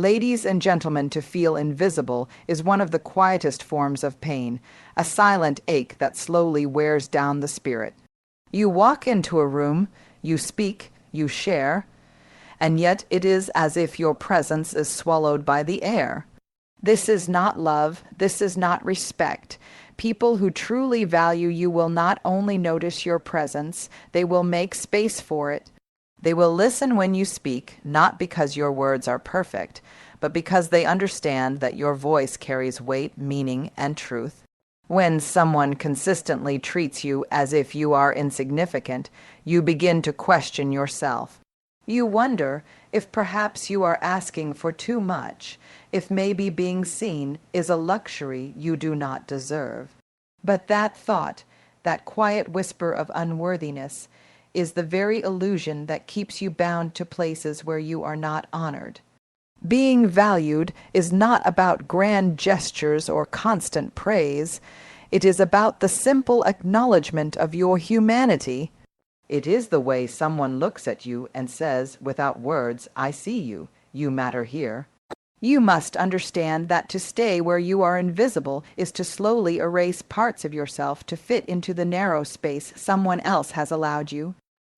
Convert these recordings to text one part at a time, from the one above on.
Ladies and gentlemen, to feel invisible is one of the quietest forms of pain, a silent ache that slowly wears down the spirit. You walk into a room, you speak, you share, and yet it is as if your presence is swallowed by the air. This is not love, this is not respect. People who truly value you will not only notice your presence, they will make space for it. They will listen when you speak, not because your words are perfect, but because they understand that your voice carries weight, meaning, and truth. When someone consistently treats you as if you are insignificant, you begin to question yourself. You wonder if perhaps you are asking for too much, if maybe being seen is a luxury you do not deserve. But that thought, that quiet whisper of unworthiness, is the very illusion that keeps you bound to places where you are not honored. Being valued is not about grand gestures or constant praise. It is about the simple acknowledgement of your humanity. It is the way someone looks at you and says, without words, "I see you. You matter here." You must understand that to stay where you are invisible is to slowly erase parts of yourself to fit into the narrow space someone else has allowed you.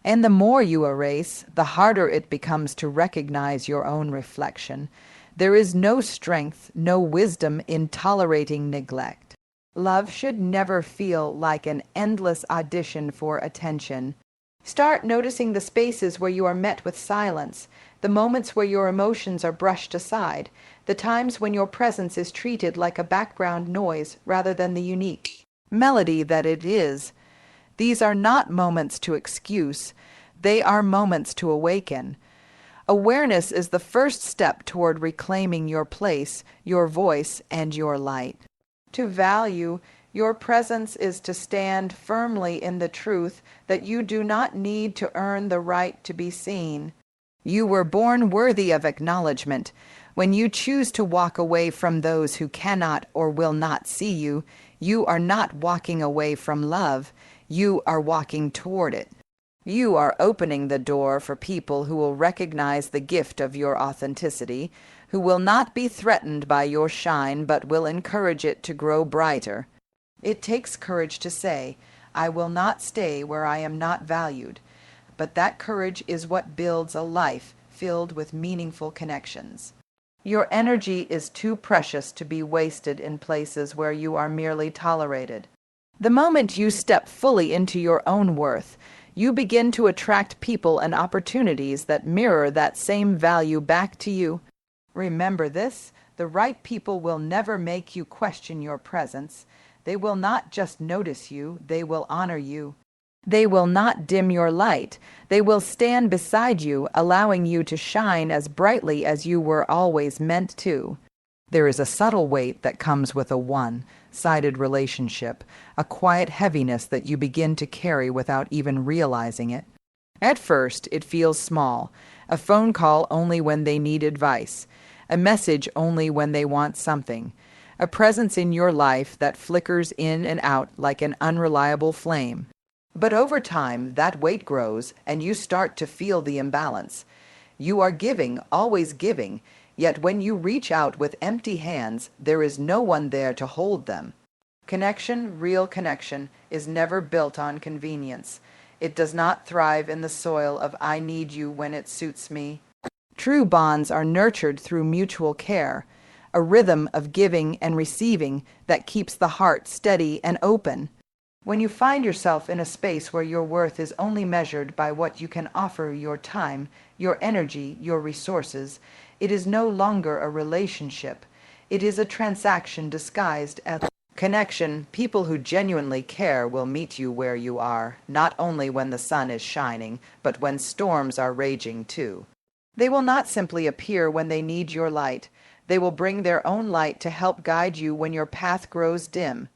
And the more you erase, the harder it becomes to recognize your own reflection. There is no strength, no wisdom in tolerating neglect. Love should never feel like an endless audition for attention. Start noticing the spaces where you are met with silence, the moments where your emotions are brushed aside, the times when your presence is treated like a background noise rather than the unique melody that it is. These are not moments to excuse. They are moments to awaken. Awareness is the first step toward reclaiming your place, your voice, and your light. To value your presence is to stand firmly in the truth that you do not need to earn the right to be seen. You were born worthy of acknowledgement. When you choose to walk away from those who cannot or will not see you, you are not walking away from love. You are walking toward it. You are opening the door for people who will recognize the gift of your authenticity, who will not be threatened by your shine but will encourage it to grow brighter. It takes courage to say, "I will not stay where I am not valued," but that courage is what builds a life filled with meaningful connections. Your energy is too precious to be wasted in places where you are merely tolerated. The moment you step fully into your own worth, you begin to attract people and opportunities that mirror that same value back to you. Remember this, the right people will never make you question your presence. They will not just notice you, they will honor you. They will not dim your light. They will stand beside you, allowing you to shine as brightly as you were always meant to. There is a subtle weight that comes with a one-sided relationship, a quiet heaviness that you begin to carry without even realizing it. At first, it feels small, a phone call only when they need advice, a message only when they want something, a presence in your life that flickers in and out like an unreliable flame. But over time, that weight grows, and you start to feel the imbalance. You are giving, always giving, yet when you reach out with empty hands, there is no one there to hold them. Connection, real connection, is never built on convenience. It does not thrive in the soil of "I need you when it suits me." True bonds are nurtured through mutual care, a rhythm of giving and receiving that keeps the heart steady and open. When you find yourself in a space where your worth is only measured by what you can offer, your time, your energy, your resources, it is no longer a relationship. It is a transaction disguised as connection. People who genuinely care will meet you where you are, not only when the sun is shining, but when storms are raging too. They will not simply appear when they need your light. They will bring their own light to help guide you when your path grows dim.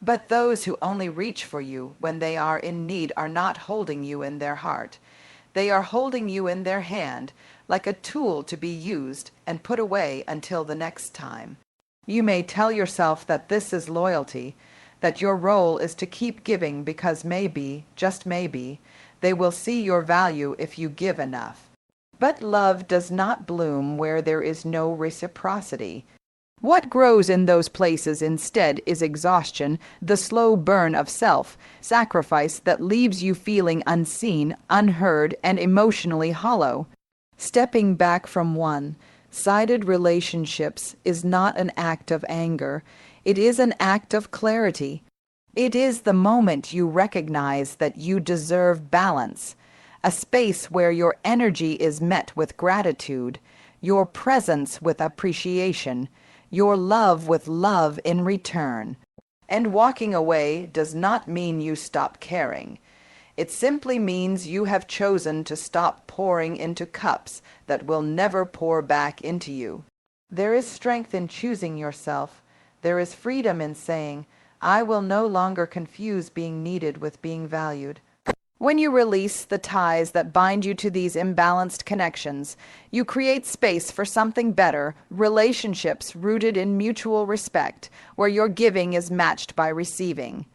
But those who only reach for you when they are in need are not holding you in their heart. They are holding you in their hand, like a tool to be used and put away until the next time. You may tell yourself that this is loyalty, that your role is to keep giving because maybe, just maybe, they will see your value if you give enough. But love does not bloom where there is no reciprocity. What grows in those places instead is exhaustion, the slow burn of self, sacrifice that leaves you feeling unseen, unheard, and emotionally hollow. Stepping back from one-sided relationships is not an act of anger. It is an act of clarity. It is the moment you recognize that you deserve balance, a space where your energy is met with gratitude, your presence with appreciation, your love with love in return. And walking away does not mean you stop caring. It simply means you have chosen to stop pouring into cups that will never pour back into you. There is strength in choosing yourself. There is freedom in saying, I will no longer confuse being needed with being valued. When you release the ties that bind you to these imbalanced connections, you create space for something better, relationships rooted in mutual respect, where your giving is matched by receiving.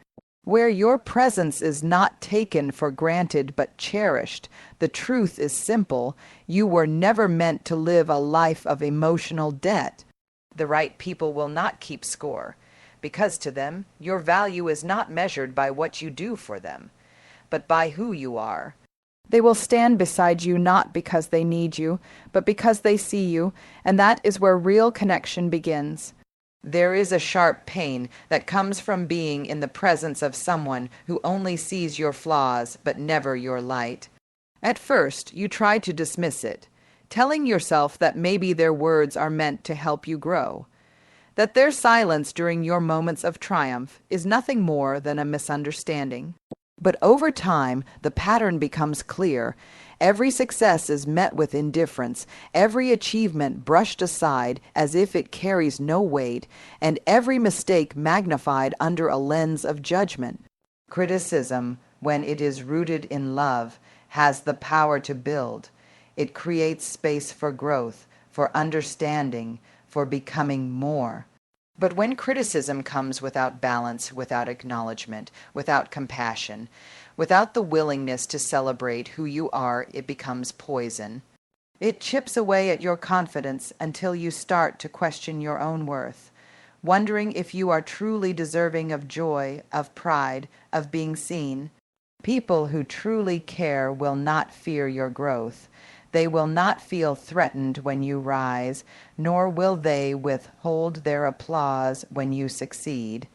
Where your presence is not taken for granted but cherished. The truth is simple. You were never meant to live a life of emotional debt. The right people will not keep score, because to them, your value is not measured by what you do for them, but by who you are. They will stand beside you not because they need you, but because they see you, and that is where real connection begins. There is a sharp pain that comes from being in the presence of someone who only sees your flaws but never your light. At first, you try to dismiss it, telling yourself that maybe their words are meant to help you grow, that their silence during your moments of triumph is nothing more than a misunderstanding. But over time, the pattern becomes clear. Every success is met with indifference, every achievement brushed aside as if it carries no weight, and every mistake magnified under a lens of judgment. Criticism, when it is rooted in love, has the power to build. It creates space for growth, for understanding, for becoming more. But when criticism comes without balance, without acknowledgement, without compassion, without the willingness to celebrate who you are, it becomes poison. It chips away at your confidence until you start to question your own worth, wondering if you are truly deserving of joy, of pride, of being seen. People who truly care will not fear your growth. They will not feel threatened when you rise, nor will they withhold their applause when you succeed.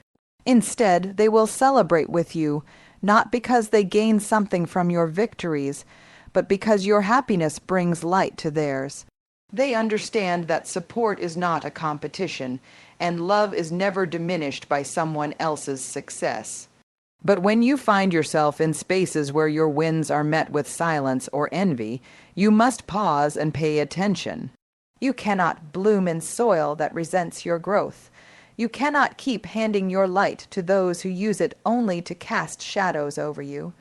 Instead, they will celebrate with you, not because they gain something from your victories, but because your happiness brings light to theirs. They understand that support is not a competition, and love is never diminished by someone else's success. But when you find yourself in spaces where your wins are met with silence or envy, you must pause and pay attention. You cannot bloom in soil that resents your growth. You cannot keep handing your light to those who use it only to cast shadows over you.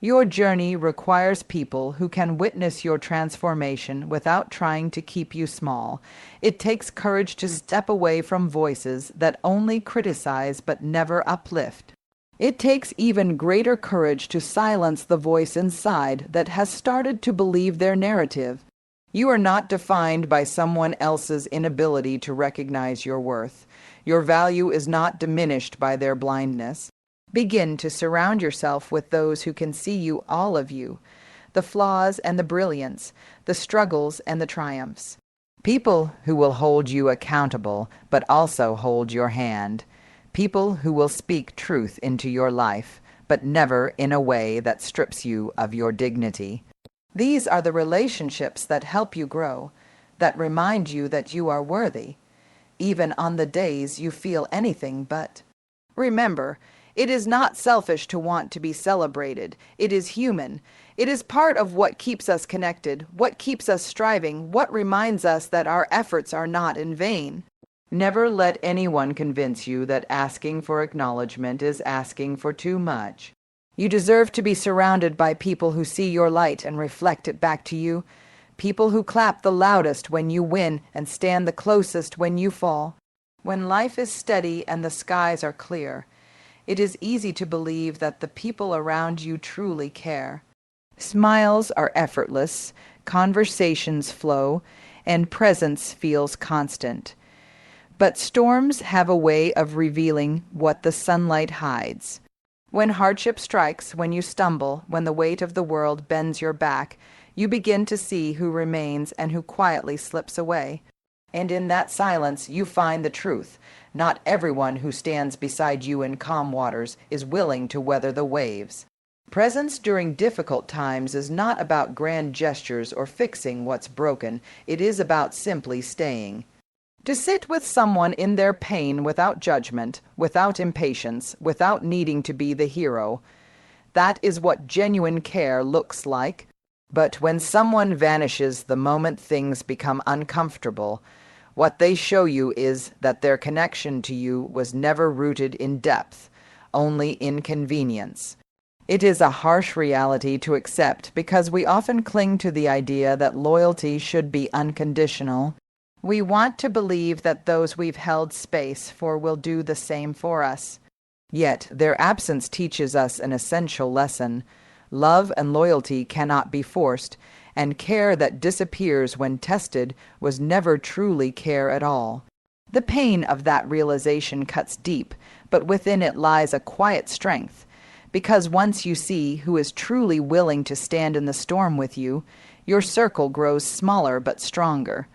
Your journey requires people who can witness your transformation without trying to keep you small. It takes courage to step away from voices that only criticize but never uplift. It takes even greater courage to silence the voice inside that has started to believe their narrative. You are not defined by someone else's inability to recognize your worth. Your value is not diminished by their blindness. Begin to surround yourself with those who can see you, all of you, the flaws and the brilliance, the struggles and the triumphs. People who will hold you accountable, but also hold your hand. People who will speak truth into your life, but never in a way that strips you of your dignity. These are the relationships that help you grow, that remind you that you are worthy, even on the days you feel anything but. Remember, it is not selfish to want to be celebrated. It is human. It is part of what keeps us connected, what keeps us striving, what reminds us that our efforts are not in vain. Never let anyone convince you that asking for acknowledgement is asking for too much. You deserve to be surrounded by people who see your light and reflect it back to you, people who clap the loudest when you win and stand the closest when you fall. When life is steady and the skies are clear, it is easy to believe that the people around you truly care. Smiles are effortless, conversations flow, and presence feels constant. But storms have a way of revealing what the sunlight hides. When hardship strikes, when you stumble, when the weight of the world bends your back, you begin to see who remains and who quietly slips away. And in that silence you find the truth. Not everyone who stands beside you in calm waters is willing to weather the waves. Presence during difficult times is not about grand gestures or fixing what's broken. It is about simply staying. To sit with someone in their pain without judgment, without impatience, without needing to be the hero. That is what genuine care looks like. But when someone vanishes the moment things become uncomfortable, what they show you is that their connection to you was never rooted in depth, only in convenience. It is a harsh reality to accept because we often cling to the idea that loyalty should be unconditional. We want to believe that those we've held space for will do the same for us. Yet their absence teaches us an essential lesson. Love and loyalty cannot be forced, and care that disappears when tested was never truly care at all. The pain of that realization cuts deep, but within it lies a quiet strength. Because once you see who is truly willing to stand in the storm with you, your circle grows smaller but stronger.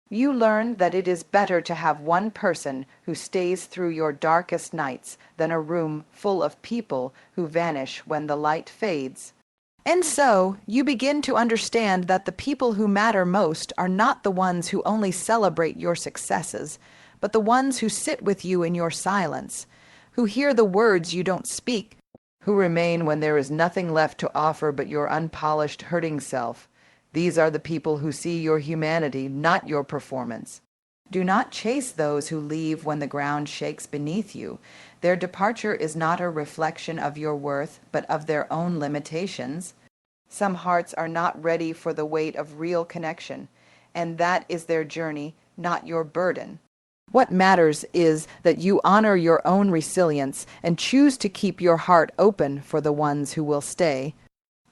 You learn that it is better to have one person who stays through your darkest nights than a room full of people who vanish when the light fades. And so, you begin to understand that the people who matter most are not the ones who only celebrate your successes, but the ones who sit with you in your silence, who hear the words you don't speak, who remain when there is nothing left to offer but your unpolished, hurting self. These are the people who see your humanity, not your performance. Do not chase those who leave when the ground shakes beneath you. Their departure is not a reflection of your worth, but of their own limitations. Some hearts are not ready for the weight of real connection, and that is their journey, not your burden. What matters is that you honor your own resilience and choose to keep your heart open for the ones who will stay.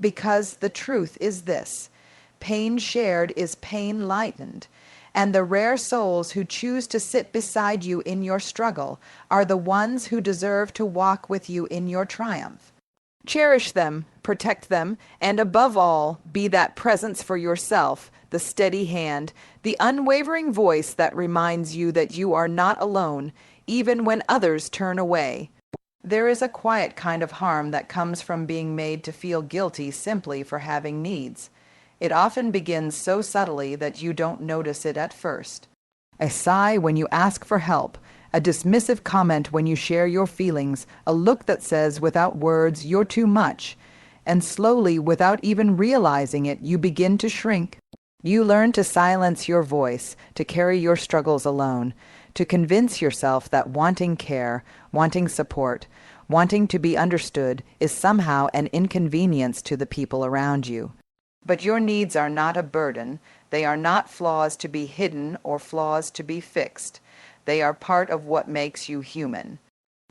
Because the truth is this: pain shared is pain lightened. And the rare souls who choose to sit beside you in your struggle are the ones who deserve to walk with you in your triumph. Cherish them, protect them, and above all, be that presence for yourself, the steady hand, the unwavering voice that reminds you that you are not alone, even when others turn away. There is a quiet kind of harm that comes from being made to feel guilty simply for having needs. It often begins so subtly that you don't notice it at first. A sigh when you ask for help, a dismissive comment when you share your feelings, a look that says without words, "You're too much." And slowly, without even realizing it, you begin to shrink. You learn to silence your voice, to carry your struggles alone, to convince yourself that wanting care, wanting support, wanting to be understood is somehow an inconvenience to the people around you. But your needs are not a burden. They are not flaws to be hidden or flaws to be fixed. They are part of what makes you human.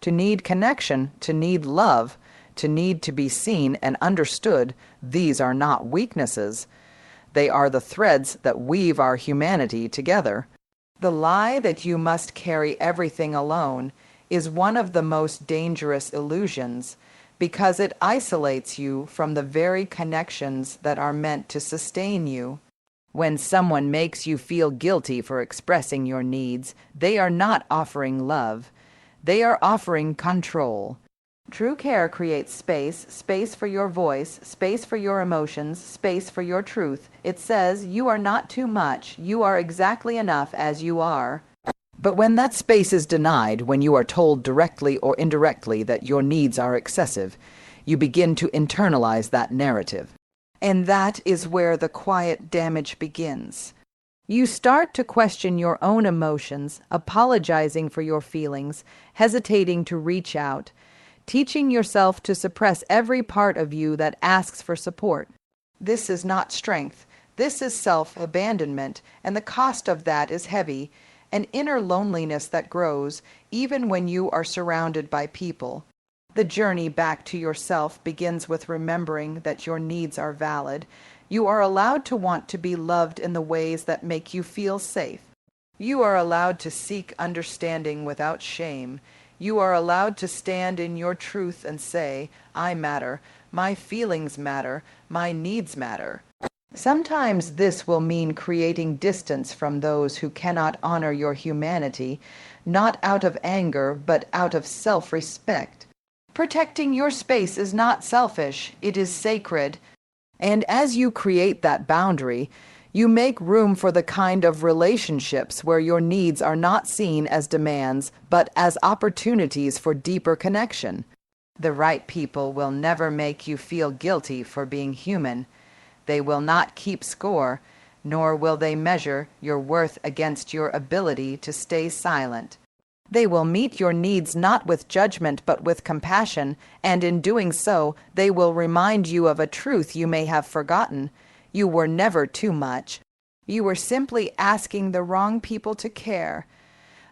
To need connection, to need love, to need to be seen and understood, these are not weaknesses. They are the threads that weave our humanity together. The lie that you must carry everything alone is one of the most dangerous illusions, because it isolates you from the very connections that are meant to sustain you. When someone makes you feel guilty for expressing your needs, they are not offering love. They are offering control. True care creates space, space for your voice, space for your emotions, space for your truth. It says, you are not too much, you are exactly enough as you are. But when that space is denied, when you are told directly or indirectly that your needs are excessive, you begin to internalize that narrative. And that is where the quiet damage begins. You start to question your own emotions, apologizing for your feelings, hesitating to reach out, teaching yourself to suppress every part of you that asks for support. This is not strength. This is self-abandonment, and the cost of that is heavy. An inner loneliness that grows even when you are surrounded by people. The journey back to yourself begins with remembering that your needs are valid. You are allowed to want to be loved in the ways that make you feel safe. You are allowed to seek understanding without shame. You are allowed to stand in your truth and say, I matter, my feelings matter, my needs matter. Sometimes this will mean creating distance from those who cannot honor your humanity, not out of anger, but out of self-respect. Protecting your space is not selfish, it is sacred. And as you create that boundary, you make room for the kind of relationships where your needs are not seen as demands, but as opportunities for deeper connection. The right people will never make you feel guilty for being human. They will not keep score, nor will they measure your worth against your ability to stay silent. They will meet your needs not with judgment but with compassion, and in doing so, they will remind you of a truth you may have forgotten. You were never too much. You were simply asking the wrong people to care.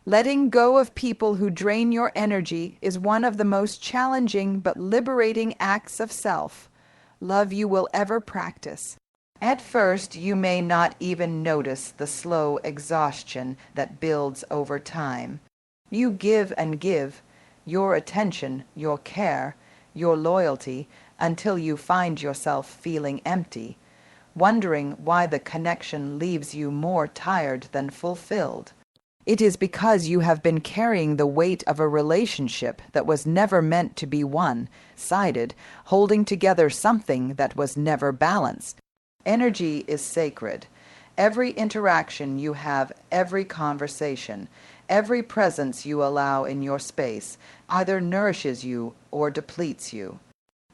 Letting go of people who drain your energy is one of the most challenging but liberating acts of self-love you will ever practice. At first, you may not even notice the slow exhaustion that builds over time. You give and give, your attention, your care, your loyalty, until you find yourself feeling empty, wondering why the connection leaves you more tired than fulfilled. It is because you have been carrying the weight of a relationship that was never meant to be one-sided, holding together something that was never balanced. Energy is sacred. Every interaction you have, every conversation, every presence you allow in your space either nourishes you or depletes you.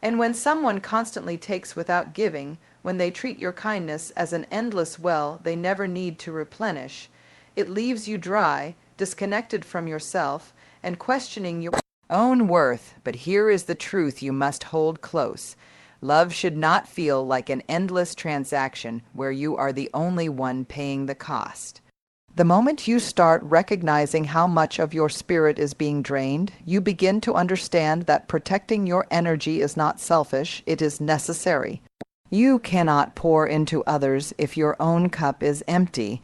And when someone constantly takes without giving, when they treat your kindness as an endless well they never need to replenish, it leaves you dry, disconnected from yourself, and questioning your own worth. But here is the truth you must hold close. Love should not feel like an endless transaction where you are the only one paying the cost. The moment you start recognizing how much of your spirit is being drained, you begin to understand that protecting your energy is not selfish, it is necessary. You cannot pour into others if your own cup is empty.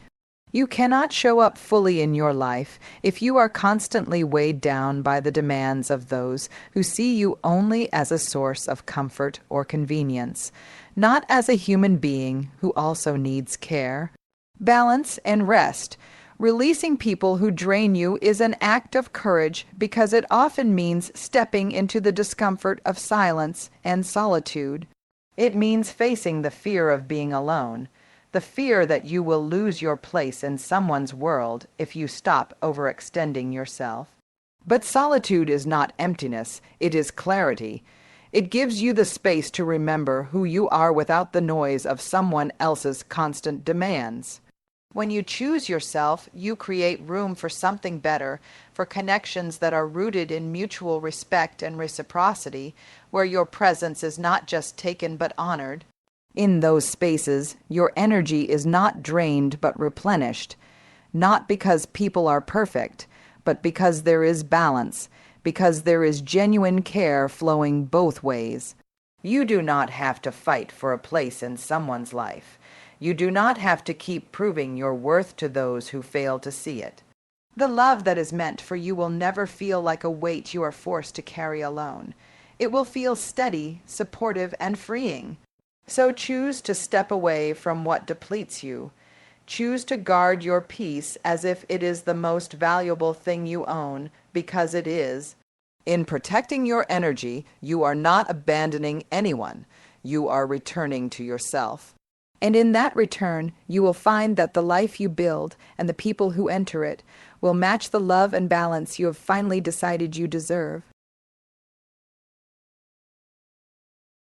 You cannot show up fully in your life if you are constantly weighed down by the demands of those who see you only as a source of comfort or convenience, not as a human being who also needs care, balance, and rest. Releasing people who drain you is an act of courage because it often means stepping into the discomfort of silence and solitude. It means facing the fear of being alone, the fear that you will lose your place in someone's world if you stop overextending yourself. But solitude is not emptiness, it is clarity. It gives you the space to remember who you are without the noise of someone else's constant demands. When you choose yourself, you create room for something better, for connections that are rooted in mutual respect and reciprocity, where your presence is not just taken but honored. In those spaces, your energy is not drained but replenished, not because people are perfect, but because there is balance, because there is genuine care flowing both ways. You do not have to fight for a place in someone's life. You do not have to keep proving your worth to those who fail to see it. The love that is meant for you will never feel like a weight you are forced to carry alone. It will feel steady, supportive, and freeing. So choose to step away from what depletes you. Choose to guard your peace as if it is the most valuable thing you own, because it is. In protecting your energy, you are not abandoning anyone. You are returning to yourself. And in that return, you will find that the life you build and the people who enter it will match the love and balance you have finally decided you deserve.